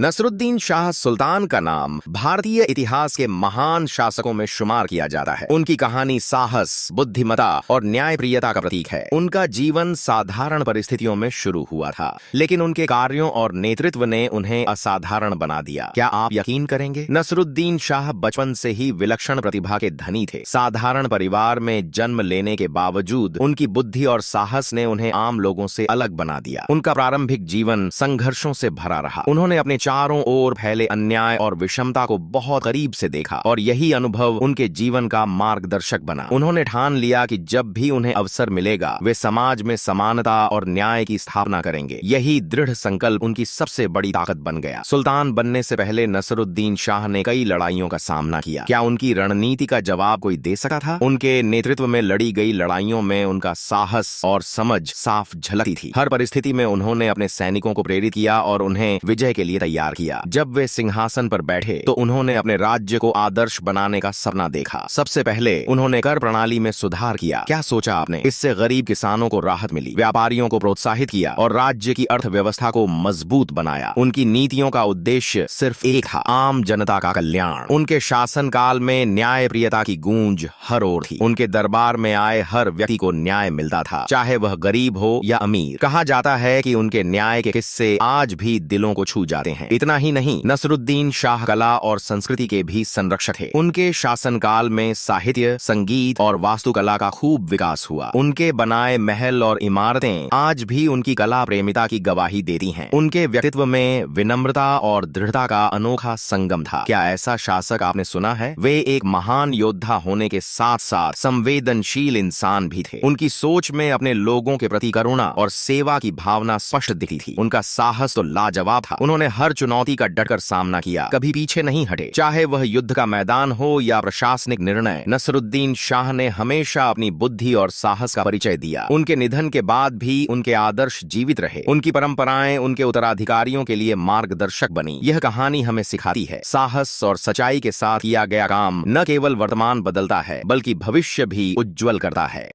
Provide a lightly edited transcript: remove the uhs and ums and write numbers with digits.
नसरुद्दीन शाह सुल्तान का नाम भारतीय इतिहास के महान शासकों में शुमार किया जाता है। उनकी कहानी साहस, बुद्धिमत्ता और न्यायप्रियता का प्रतीक है। उनका जीवन साधारण परिस्थितियों में शुरू हुआ था, लेकिन उनके कार्यों और नेतृत्व ने उन्हें असाधारण बना दिया। क्या आप यकीन करेंगे? नसरुद्दीन शाह बचपन से ही विलक्षण प्रतिभा के धनी थे। साधारण परिवार में जन्म लेने के बावजूद उनकी बुद्धि और साहस ने उन्हें आम लोगों से अलग बना दिया। उनका प्रारंभिक जीवन संघर्षों से भरा रहा। उन्होंने अपने चारों ओर फैले अन्याय और विषमता को बहुत करीब से देखा और यही अनुभव उनके जीवन का मार्गदर्शक बना। उन्होंने ठान लिया कि जब भी उन्हें अवसर मिलेगा वे समाज में समानता और न्याय की स्थापना करेंगे। यही दृढ़ संकल्प उनकी सबसे बड़ी ताकत बन गया। सुल्तान बनने से पहले नसरुद्दीन शाह ने कई लड़ाइयों का सामना किया। क्या उनकी रणनीति का जवाब कोई दे सका था? उनके नेतृत्व में लड़ी गई लड़ाइयों में उनका साहस और समझ साफ झलकती थी। हर परिस्थिति में उन्होंने अपने सैनिकों को प्रेरित किया और उन्हें विजय के लिए तैयार किया। जब वे सिंहासन पर बैठे तो उन्होंने अपने राज्य को आदर्श बनाने का सपना देखा। सबसे पहले उन्होंने कर प्रणाली में सुधार किया। क्या सोचा आपने? इससे गरीब किसानों को राहत मिली, व्यापारियों को प्रोत्साहित किया और राज्य की अर्थव्यवस्था को मजबूत बनाया। उनकी नीतियों का उद्देश्य सिर्फ एक था, आम जनता का कल्याण। उनके शासनकाल में न्यायप्रियता की गूंज हर ओर थी। उनके दरबार में आए हर व्यक्ति को न्याय मिलता था, चाहे वह गरीब हो या अमीर। कहा जाता है कि उनके न्याय के किस्से आज भी दिलों को छू जाते हैं। इतना ही नहीं, नसरुद्दीन शाह कला और संस्कृति के भी संरक्षक थे। उनके शासनकाल में साहित्य, संगीत और वास्तुकला का खूब विकास हुआ। उनके बनाए महल और इमारतें आज भी उनकी कला प्रेमिता की गवाही देती हैं। उनके व्यक्तित्व में विनम्रता और दृढ़ता का अनोखा संगम था। क्या ऐसा शासक आपने सुना है? वे एक महान योद्धा होने के साथ साथ संवेदनशील इंसान भी थे। उनकी सोच में अपने लोगों के प्रति करुणा और सेवा की भावना स्पष्ट दिखती थी। उनका साहस तो लाजवाब था। उन्होंने हर चुनौती का डटकर सामना किया, कभी पीछे नहीं हटे। चाहे वह युद्ध का मैदान हो या प्रशासनिक निर्णय, नसरुद्दीन शाह ने हमेशा अपनी बुद्धि और साहस का परिचय दिया। उनके निधन के बाद भी उनके आदर्श जीवित रहे। उनकी परंपराएं उनके उत्तराधिकारियों के लिए मार्गदर्शक बनी। यह कहानी हमें सिखाती है, साहस और सच्चाई के साथ किया गया काम न केवल वर्तमान बदलता है बल्कि भविष्य भी उज्जवल करता है।